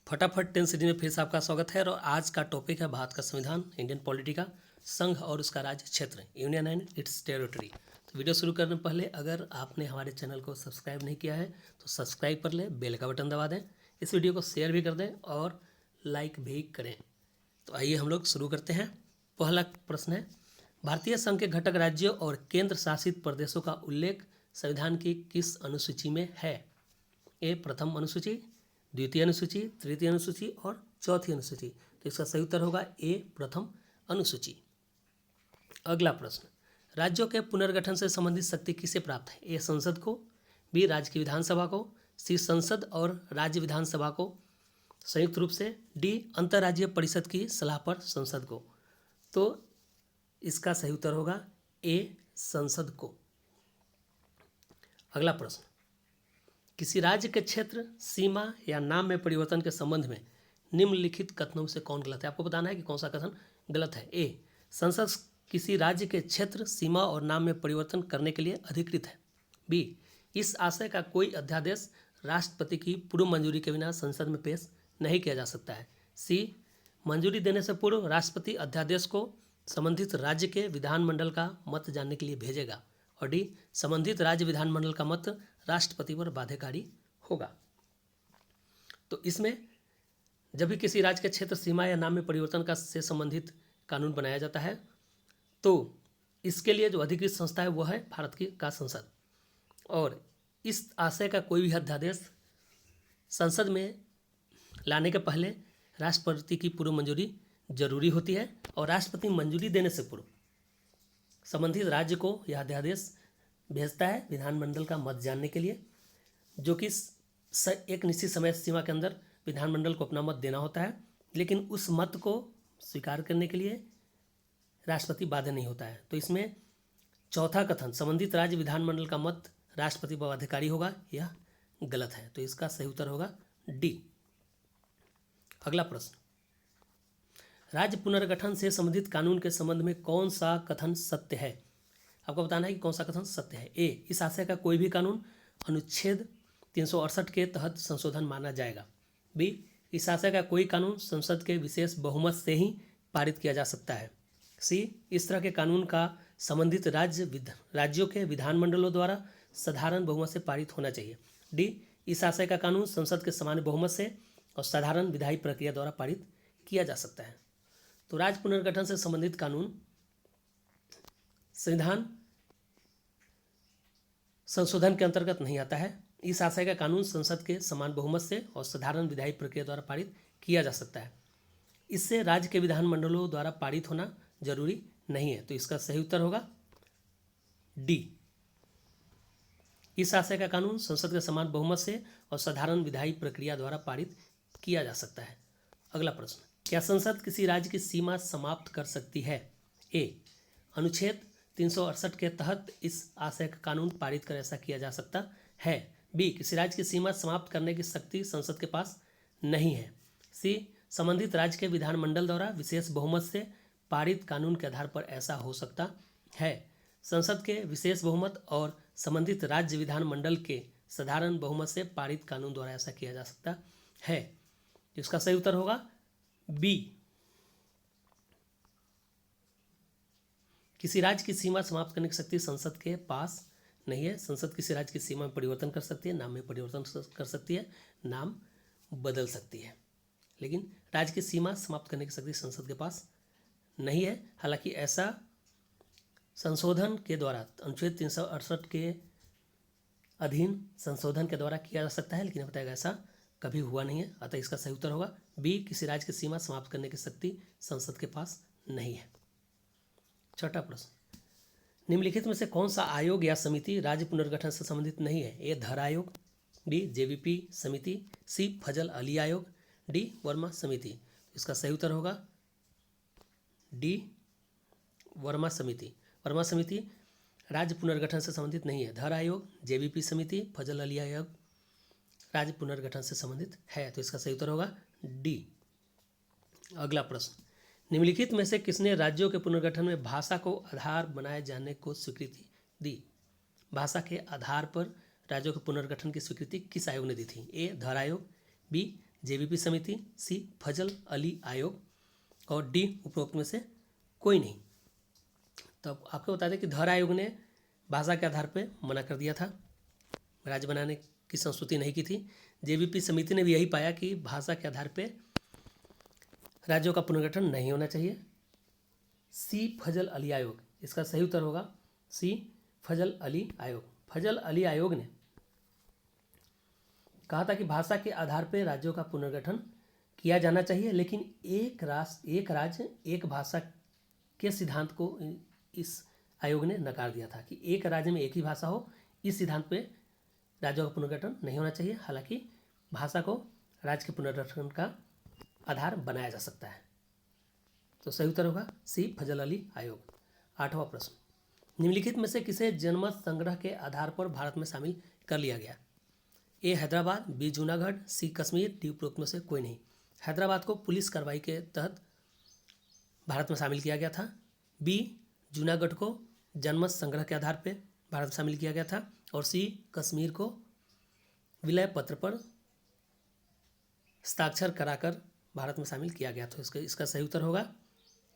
फटाफट 10 सिटी में फिर से आपका स्वागत है। और आज का टॉपिक है भारत का संविधान, इंडियन पॉलिटी का, संघ और उसका राज्य क्षेत्र, यूनियन एंड इट्स टेरिटरी। तो वीडियो शुरू करने पहले अगर आपने हमारे चैनल को सब्सक्राइब नहीं किया है तो सब्सक्राइब कर लें, बेल का बटन दबा दें, इस वीडियो को शेयर भी कर दें और लाइक भी करें। तो आइए हम लोग शुरू करते हैं। पहला प्रश्न है, भारतीय संघ के घटक राज्यों और केंद्र शासित प्रदेशों का उल्लेख संविधान की किस अनुसूची में है? ए प्रथम अनुसूची, द्वितीय अनुसूची, तृतीय अनुसूची और चौथी अनुसूची। तो इसका सही उत्तर होगा ए प्रथम अनुसूची। अगला प्रश्न, राज्यों के पुनर्गठन से संबंधित शक्ति किसे प्राप्त है? ए संसद को, बी राज्य की विधानसभा को, सी संसद और राज्य विधानसभा को संयुक्त रूप से, डी अंतर्राज्यीय परिषद की सलाह पर संसद को। तो इसका सही उत्तर होगा ए संसद को। अगला प्रश्न, किसी राज्य के क्षेत्र, सीमा या नाम में परिवर्तन के संबंध में निम्नलिखित कथनों से कौन गलत है? आपको बताना है कि कौन सा कथन गलत है। ए संसद किसी राज्य के क्षेत्र, सीमा और नाम में परिवर्तन करने के लिए अधिकृत है। बी इस आशय का कोई अध्यादेश राष्ट्रपति की पूर्व मंजूरी के बिना संसद में पेश नहीं किया जा सकता है। सी मंजूरी देने से पूर्व राष्ट्रपति अध्यादेश को संबंधित राज्य के विधानमंडल का मत जानने के लिए भेजेगा। और डी संबंधित राज्य विधानमंडल का मत राष्ट्रपति पर बाध्यकारी होगा। तो इसमें जब भी किसी राज्य के क्षेत्र, सीमा या नाम में परिवर्तन का से संबंधित कानून बनाया जाता है तो इसके लिए जो अधिकृत संस्था है वो है भारत की का संसद। और इस आशय का कोई भी अध्यादेश संसद में लाने के पहले राष्ट्रपति की पूर्व मंजूरी जरूरी होती है। और राष्ट्रपति मंजूरी देने से पूर्व संबंधित राज्य को यह अध्यादेश भेजता है विधानमंडल का मत जानने के लिए, जो कि एक निश्चित समय सीमा के अंदर विधानमंडल को अपना मत देना होता है। लेकिन उस मत को स्वीकार करने के लिए राष्ट्रपति बाध्य नहीं होता है। तो इसमें चौथा कथन, संबंधित राज्य विधानमंडल का मत राष्ट्रपति पर बाध्यकारी होगा, यह गलत है। तो इसका सही उत्तर होगा डी। अगला प्रश्न, राज्य पुनर्गठन से संबंधित कानून के संबंध में कौन सा कथन सत्य है? आपको बताना है कि कौन सा कथन सत्य है। ए इस आशय का कोई भी कानून अनुच्छेद 368 के तहत संशोधन माना जाएगा। बी इस आशय का कोई कानून संसद के विशेष बहुमत से ही पारित किया जा सकता है। सी इस तरह के कानून का संबंधित राज्यों के विधानमंडलों द्वारा साधारण बहुमत से पारित होना चाहिए। डी इस आशय का कानून संसद के सामान्य बहुमत से और साधारण विधायी प्रक्रिया द्वारा पारित किया जा सकता है। तो राज्य पुनर्गठन से संबंधित कानून संविधान संशोधन के अंतर्गत नहीं आता है। इस आशय का कानून संसद के समान बहुमत से और साधारण विधायी प्रक्रिया द्वारा पारित किया जा सकता है। इससे राज्य के विधानमंडलों द्वारा पारित होना जरूरी नहीं है। तो इसका सही उत्तर होगा डी। इस आशय का कानून संसद के समान बहुमत से और साधारण विधायी प्रक्रिया द्वारा पारित किया जा सकता है। अगला प्रश्न, क्या संसद किसी राज्य की सीमा समाप्त कर सकती है? ए अनुच्छेद 368 के तहत इस आशय का कानून पारित कर ऐसा किया जा सकता है। बी किसी राज्य की सीमा समाप्त करने की शक्ति संसद के पास नहीं है। सी संबंधित राज्य के विधानमंडल द्वारा विशेष बहुमत से पारित कानून के आधार पर ऐसा हो सकता है। संसद के विशेष बहुमत और संबंधित राज्य विधानमंडल के साधारण बहुमत से पारित कानून द्वारा ऐसा किया जा सकता है। इसका सही उत्तर होगा बी। किसी राज्य की सीमा समाप्त करने की शक्ति संसद के पास नहीं है। संसद किसी राज्य की सीमा में परिवर्तन कर सकती है, नाम में परिवर्तन कर सकती है, नाम बदल सकती है, लेकिन राज्य की सीमा समाप्त करने की शक्ति संसद के पास नहीं है। हालांकि ऐसा संशोधन के द्वारा अनुच्छेद 368 के अधीन संशोधन के द्वारा किया जा सकता है, लेकिन बताएगा ऐसा कभी हुआ नहीं है। अतः इसका सही उत्तर होगा बी किसी राज्य की सीमा समाप्त करने की शक्ति संसद के पास नहीं है। छठा प्रश्न, निम्नलिखित में से कौन सा आयोग या समिति राज्य पुनर्गठन से संबंधित नहीं है? ए धर आयोग, बी जेवीपी समिति, सी फजल अली आयोग, डी वर्मा समिति। इसका सही उत्तर होगा डी वर्मा समिति। वर्मा समिति राज्य पुनर्गठन से संबंधित नहीं है। धर आयोग, जेवीपी समिति, फजल अली आयोग राज्य पुनर्गठन से संबंधित है। तो इसका सही उत्तर होगा डी। अगला प्रश्न, निम्नलिखित में से किसने राज्यों के पुनर्गठन में भाषा को आधार बनाए जाने को स्वीकृति दी? भाषा के आधार पर राज्यों के पुनर्गठन की स्वीकृति किस आयोग ने दी थी? ए धर आयोग, बी जेवीपी समिति, सी फजल अली आयोग और डी उपरोक्त में से कोई नहीं। तो आपको बता दें कि धर आयोग ने भाषा के आधार पर मना कर दिया था, राज्य बनाने की संस्तुति नहीं की थी। जेवीपी समिति ने भी यही पाया कि भाषा के आधार पर राज्यों का पुनर्गठन नहीं होना चाहिए। सी फजल अली आयोग, इसका सही उत्तर होगा सी फजल अली आयोग। फजल अली आयोग ने कहा था कि भाषा के आधार पर राज्यों का पुनर्गठन किया जाना चाहिए, लेकिन एक राष्ट्र एक राज्य एक भाषा के सिद्धांत को इस आयोग ने नकार दिया था कि एक राज्य में एक ही भाषा हो, इस सिद्धांत पे राज्यों का पुनर्गठन नहीं होना चाहिए। हालांकि भाषा को राज्य के पुनर्गठन का आधार बनाया जा सकता है। तो सही उत्तर होगा सी फजल अली आयोग। 8वां प्रश्न, निम्नलिखित में से किसे जनमत संग्रह के आधार पर भारत में शामिल कर लिया गया? ए हैदराबाद, बी जूनागढ़, सी कश्मीर, डी उपरोक्त में से कोई नहीं। हैदराबाद को पुलिस कार्रवाई के तहत भारत में शामिल किया गया था। बी जूनागढ़ को जनमत संग्रह के आधार पर भारत में शामिल किया गया था। और सी कश्मीर को विलय पत्र पर हस्ताक्षर कराकर भारत में शामिल किया गया था। इसका सही उत्तर होगा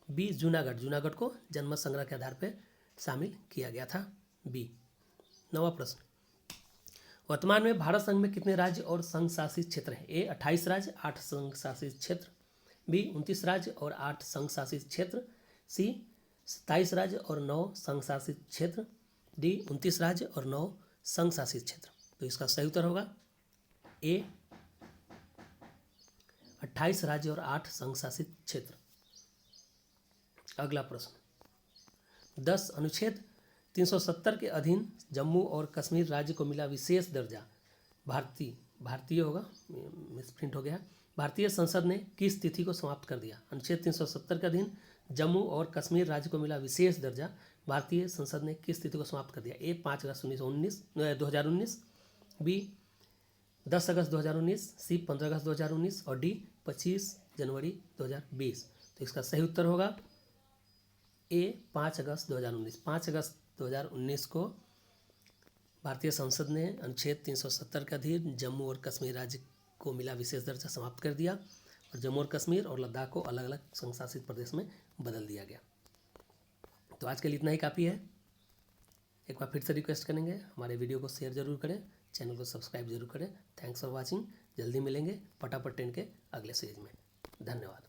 बी जूनागढ़। जूनागढ़ को जनमत संग्रह के आधार पर शामिल किया गया था, बी। 9वां प्रश्न, वर्तमान में भारत संघ में कितने राज्य और संघ शासित क्षेत्र हैं? ए 28 राज्य 8 संघ शासित क्षेत्र, बी 29 राज्य और 8 संघ शासित क्षेत्र, सी 27 राज्य और 9 संघ शासित क्षेत्र, डी 29 राज्य और 9 संघ शासित क्षेत्र। तो इसका सही उत्तर होगा ए 28 राज्य और 8 संघ शासित क्षेत्र। अगला प्रश्न, 10 अनुच्छेद 370 के अधीन जम्मू और कश्मीर राज्य को मिला विशेष दर्जा भारतीय होगा, मिसप्रिंट हो गया। भारतीय संसद ने किस तिथि को समाप्त कर दिया? अनुच्छेद 370 के अधीन जम्मू और कश्मीर राज्य को मिला विशेष दर्जा भारतीय संसद ने किस तिथि को समाप्त कर दिया? ए 5 अगस्त 2019, बी 10 अगस्त 2019, सी 15 अगस्त 2019 और डी 25 जनवरी 2020। तो इसका सही उत्तर होगा ए 5 अगस्त 2019। 5 अगस्त 2019 को भारतीय संसद ने अनुच्छेद 370 के अधीन जम्मू और कश्मीर राज्य को मिला विशेष दर्जा समाप्त कर दिया और जम्मू और कश्मीर और लद्दाख को अलग अलग संघ शासित प्रदेश में बदल दिया गया। तो आज के लिए इतना ही काफ़ी है। एक बार फिर से रिक्वेस्ट करेंगे, हमारे वीडियो को शेयर जरूर करें, चैनल को सब्सक्राइब जरूर करें। Thanks for watching. जल्दी मिलेंगे पटापट 10 के अगले सीरीज में। धन्यवाद।